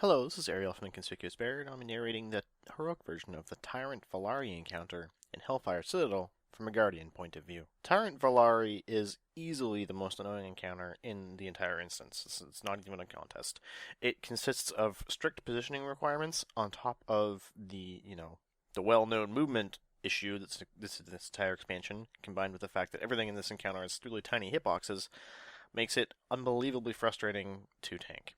Hello, this is Arielle from Inconspicuous Bear, and I'm narrating the heroic version of the Tyrant Velhari encounter in Hellfire Citadel from a Guardian point of view. Tyrant Velhari is easily the most annoying encounter in the entire instance. It's not even a contest. It consists of strict positioning requirements on top of the well-known movement issue that's this entire expansion, combined with the fact that everything in this encounter has really tiny hitboxes, makes it unbelievably frustrating to tank.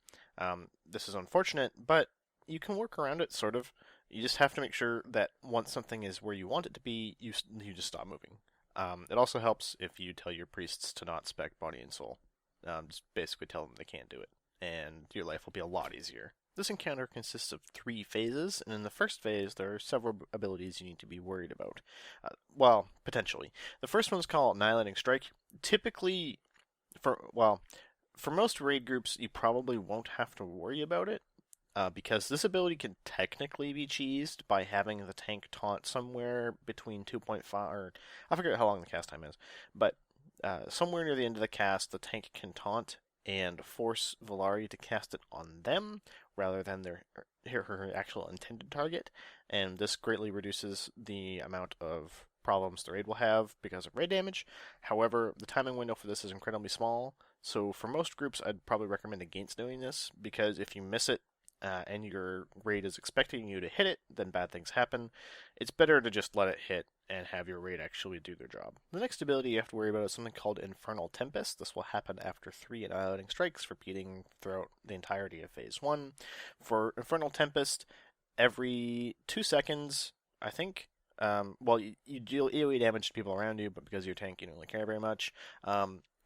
This is unfortunate, but you can work around it, sort of. You just have to make sure that once something is where you want it to be, you just stop moving. It also helps if you tell your priests to not spec body and soul. Just basically tell them they can't do it, and your life will be a lot easier. This encounter consists of 3 phases, and in the first phase, there are several abilities you need to be worried about. Well, potentially. The first one's called Annihilating Strike. Typically, for most raid groups, you probably won't have to worry about it, because this ability can technically be cheesed by having the tank taunt somewhere between 2.5, or I forget how long the cast time is, but somewhere near the end of the cast, the tank can taunt and force Velhari to cast it on them rather than her actual intended target, and this greatly reduces the amount of problems the raid will have because of raid damage. However, the timing window for this is incredibly small, so for most groups I'd probably recommend against doing this, because if you miss it and your raid is expecting you to hit it, then bad things happen. It's better to just let it hit and have your raid actually do their job. The next ability you have to worry about is something called Infernal Tempest. This will happen after 3 Annihilating Strikes, repeating throughout the entirety of Phase 1. For Infernal Tempest, every 2 seconds, I think, you deal AoE damage to people around you, but because you're a tank, you don't really care very much.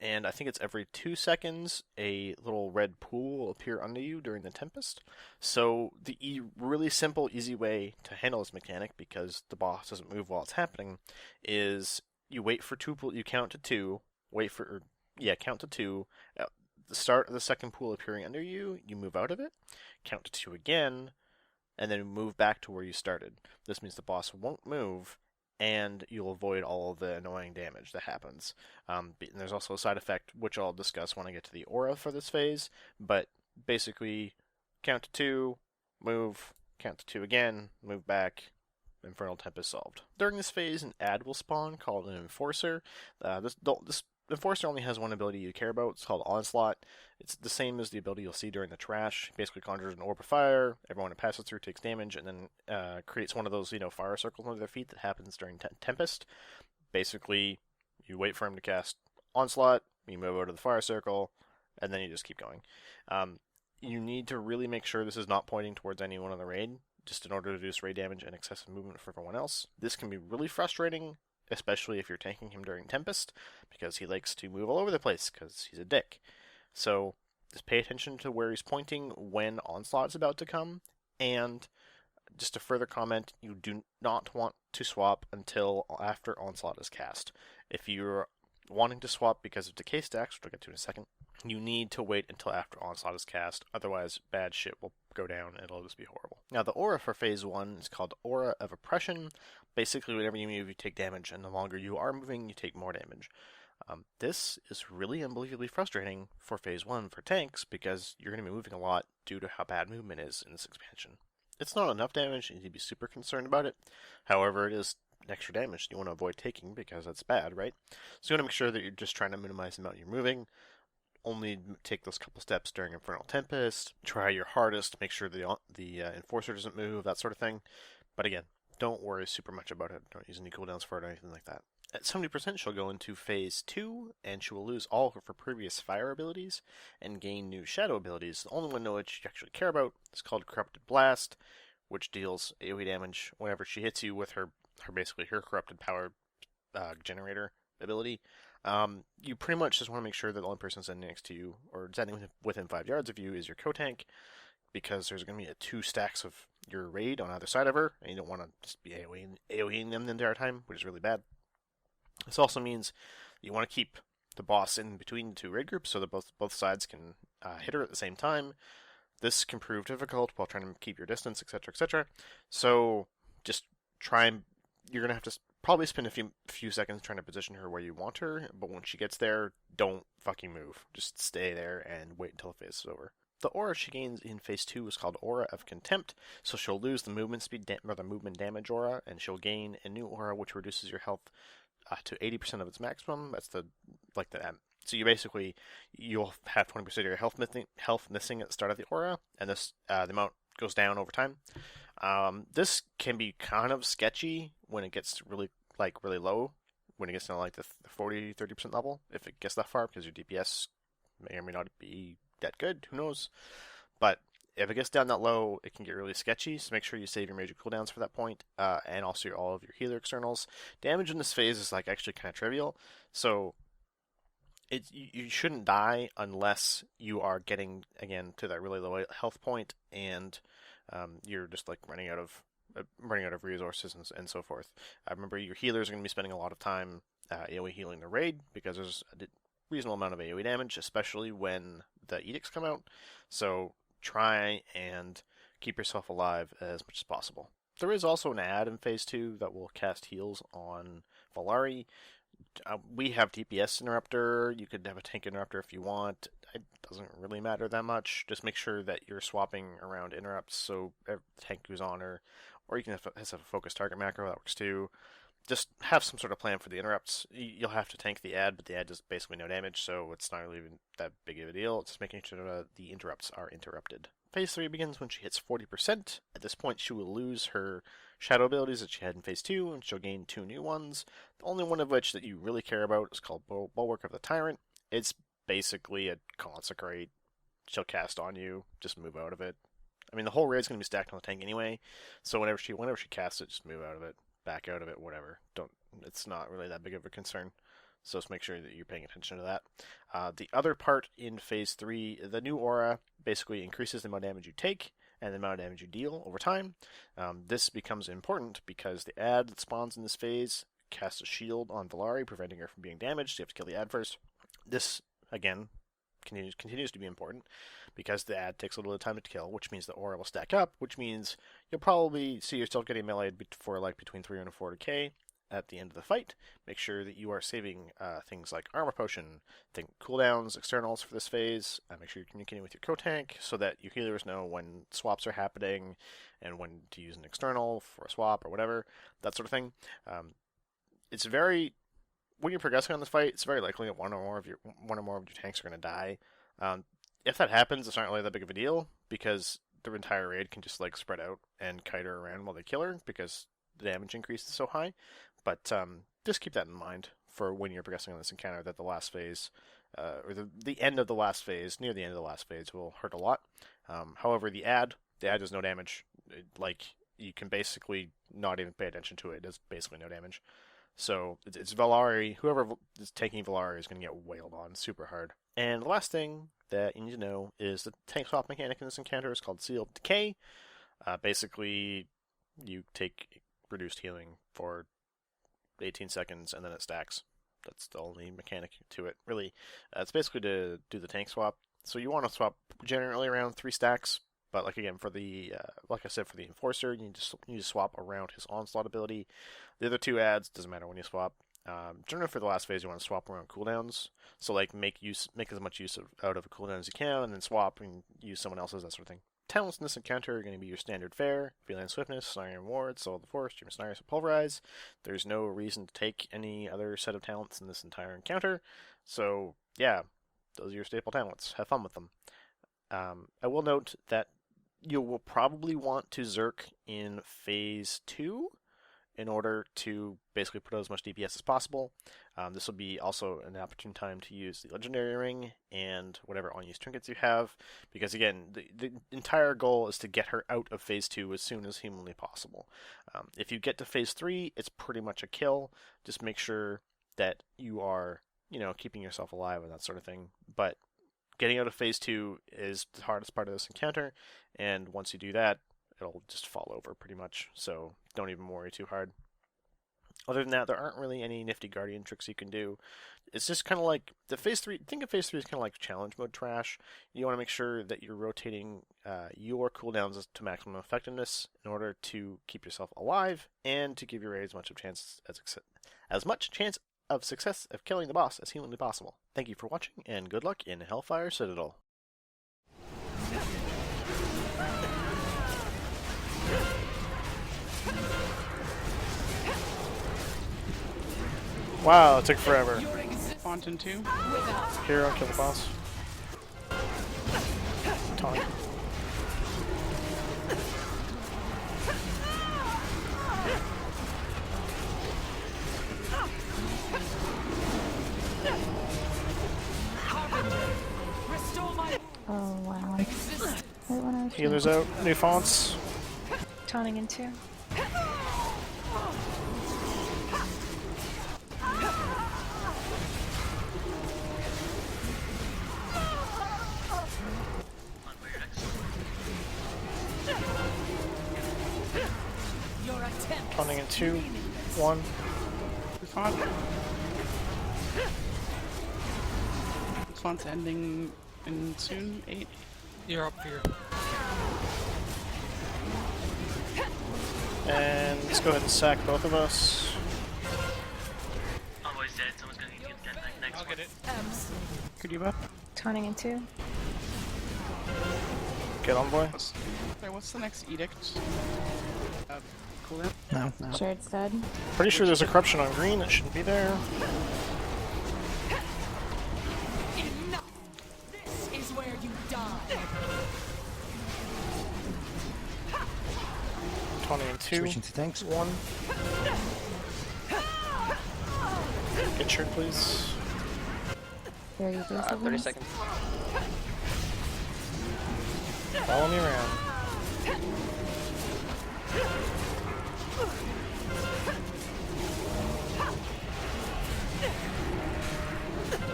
And I think it's every 2 seconds a little red pool will appear under you during the Tempest. So the really simple, easy way to handle this mechanic, because the boss doesn't move while it's happening, is you wait for you count to 2, count to 2. At the start of the second pool appearing under you, you move out of it, count to 2 again, and then move back to where you started. This means the boss won't move, and you'll avoid all of the annoying damage that happens. And there's also a side effect, which I'll discuss when I get to the aura for this phase, but basically, count to 2, move, count to 2 again, move back, Infernal Tempest solved. During this phase, an ad will spawn called an Enforcer. This Enforcer only has one ability you care about. It's called Onslaught. It's the same as the ability you'll see during the trash. Basically conjures an orb of fire. Everyone it passes through takes damage, and then creates one of those fire circles under their feet that happens during Tempest. Basically, you wait for him to cast Onslaught. You move out of the fire circle, and then you just keep going. You need to really make sure this is not pointing towards anyone on the raid, just in order to reduce raid damage and excessive movement for everyone else. This can be really frustrating, especially if you're tanking him during Tempest, because he likes to move all over the place because he's a dick. So just pay attention to where he's pointing when Onslaught is about to come, and just a further comment, you do not want to swap until after Onslaught is cast. If you're wanting to swap because of decay stacks, which I'll get to in a second, you need to wait until after Onslaught is cast, otherwise bad shit will go down and it'll just be horrible. Now the aura for Phase 1 is called Aura of Oppression. Basically, whenever you move, you take damage, and the longer you are moving, you take more damage. This is really unbelievably frustrating for Phase 1 for tanks, because you're going to be moving a lot due to how bad movement is in this expansion. It's not enough damage, you need to be super concerned about it. However, it is extra damage you want to avoid taking, because that's bad, right? So you want to make sure that you're just trying to minimize the amount you're moving. Only take those couple steps during Infernal Tempest. Try your hardest to make sure the Enforcer doesn't move, that sort of thing. But again, don't worry super much about it. Don't use any cooldowns for it or anything like that. At 70%, she'll go into Phase 2, and she will lose all of her previous fire abilities and gain new shadow abilities. The only one which you actually care about is called Corrupted Blast, which deals AoE damage whenever she hits you with her corrupted power generator ability. You pretty much just want to make sure that the only person standing next to you, or standing within 5 yards of you, is your co-tank, because there's going to be 2 stacks of your raid on either side of her, and you don't want to just be AoEing them the entire time, which is really bad. This also means you want to keep the boss in between the 2 raid groups so that both sides can hit her at the same time. This can prove difficult while trying to keep your distance, etc., etc. So just you're going to have to probably spend a few seconds trying to position her where you want her, but when she gets there, don't fucking move. Just stay there and wait until the phase is over. The aura she gains in phase 2 is called Aura of Contempt, so she'll lose the movement speed or the movement damage aura, and she'll gain a new aura which reduces your health to 80% of its maximum. That's so you'll have 20% of your health missing at the start of the aura, and this the amount goes down over time. This can be kind of sketchy when it gets really low, when it gets down to the 40-30% level, if it gets that far, because your DPS may or may not be that good, who knows. But if it gets down that low, it can get really sketchy, so make sure you save your major cooldowns for that point, and also all of your healer externals. Damage in this phase is actually kind of trivial, so you shouldn't die unless you are getting, again, to that really low health point, and you're just running out of resources and so forth. Remember, your healers are going to be spending a lot of time AoE healing the raid, because there's a reasonable amount of AoE damage, especially when the edicts come out, so try and keep yourself alive as much as possible. There is also an ad in phase 2 that will cast heals on Velhari. We have DPS interrupter. You could have a tank interrupter if you want. It doesn't really matter that much. Just make sure that you're swapping around interrupts, so the tank goes on, or you can have a focus target macro, that works too. Just have some sort of plan for the interrupts. You'll have to tank the ad, but the ad does basically no damage, so it's not really even that big of a deal. It's just making sure that the interrupts are interrupted. Phase 3 begins when she hits 40%. At this point, she will lose her shadow abilities that she had in phase 2, and she'll gain 2 new ones. The only one of which that you really care about is called Bulwark of the Tyrant. It's basically a consecrate. She'll cast on you, just move out of it. I mean, the whole raid's going to be stacked on the tank anyway, so whenever she casts it, just move out of it, back out of it, whatever. It's not really that big of a concern. So just make sure that you're paying attention to that. The other part in phase 3, the new aura basically increases the amount of damage you take and the amount of damage you deal over time. This becomes important because the ad that spawns in this phase casts a shield on Velhari, preventing her from being damaged. So you have to kill the ad first. This, again, continues to be important because the ad takes a little bit of time to kill, which means the aura will stack up, which means you'll probably see yourself getting meleeed for between 3 and 4k at the end of the fight. Make sure that you are saving things like armor potion, cooldowns, externals for this phase. Make sure you're communicating with your co-tank so that your healers know when swaps are happening and when to use an external for a swap or whatever, that sort of thing. When you're progressing on this fight, it's very likely that one or more of your tanks are going to die. If that happens, it's not really that big of a deal because the entire raid can just spread out and kite her around while they kill her because the damage increase is so high. But just keep that in mind for when you're progressing on this encounter, that the last phase, or the end of the last phase, near the end of the last phase, will hurt a lot. However, the ad does no damage. You can basically not even pay attention to it. It does basically no damage. So it's Velhari. Whoever is taking Velhari is going to get wailed on super hard. And the last thing that you need to know is the tank swap mechanic in this encounter is called Seal of Decay. Basically, you take reduced healing for 18 seconds and then it stacks. That's the only mechanic to it, really. It's basically to do the tank swap. So you want to swap generally around 3 stacks, but again, for the like I said, for the Enforcer, you need to swap around his Onslaught ability. The other 2 ads doesn't matter when you swap. Generally, for the last phase, you want to swap around cooldowns. So make as much use out of a cooldown as you can, and then swap and use someone else's, that sort of thing. Talents in this encounter are going to be your standard fare: Feline Swiftness, Snarling Ward, Soul of the Forest, Dream Snarls, Pulverize. There's no reason to take any other set of talents in this entire encounter. So yeah, those are your staple talents. Have fun with them. I will note that you will probably want to Zerk in phase 2 in order to basically put out as much DPS as possible. This will be also an opportune time to use the Legendary Ring and whatever unused trinkets you have, because again, the entire goal is to get her out of phase 2 as soon as humanly possible. If you get to phase 3, it's pretty much a kill. Just make sure that you are, keeping yourself alive and that sort of thing. But getting out of phase 2 is the hardest part of this encounter, and once you do that, it'll just fall over pretty much, so don't even worry too hard. Other than that, there aren't really any nifty Guardian tricks you can do. It's just kind of like the phase 3. Think of phase 3 as kind of like challenge mode trash. You want to make sure that you're rotating your cooldowns to maximum effectiveness in order to keep yourself alive and to give your raid as much chance of success of killing the boss as humanly possible. Thank you for watching, and good luck in Hellfire Citadel. Wow, it took forever. Fontaine 2. Hero, kill the boss. Tonic. Oh wow. Right when I was Healers out. New fonts. taunting in 2. Taunting in 2. 1. Font. Font's ending in soon. 8. You're up here. And let's go ahead and sack both of us. Always dead. Someone's gonna need to get that next I'll one. get it. Could you buff? Taunting in 2. Get on, boy. What's the next edict? Cooldown? No. Sure it's dead. Pretty sure there's a corruption on green that shouldn't be there. This is where you die. Taunting in 2. Switching to tanks. 1. Get shirt, please. There you go. 30 seconds. Follow me around.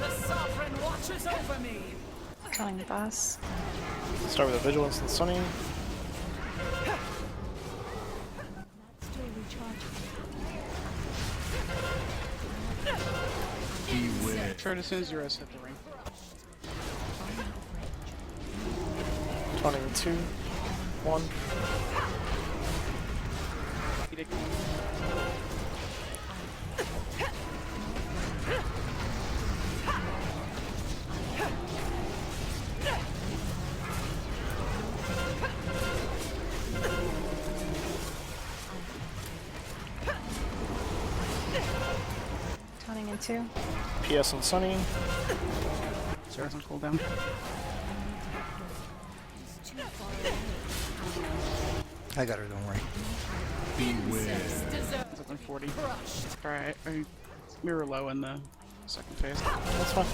The sovereign watches over me. Taunting the boss. Start with a Vigilance and Sunny. Sure, as soon as you rest, hit the ring. Taunting in 2. 1. Edict. Taunting in 2. PS and Sunny. Sarah's on cooldown. I got her, don't worry. Deserve It's up in 40. crushed. Alright, we were low in the second phase. That's fine.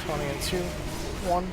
Taunting in 2. 1.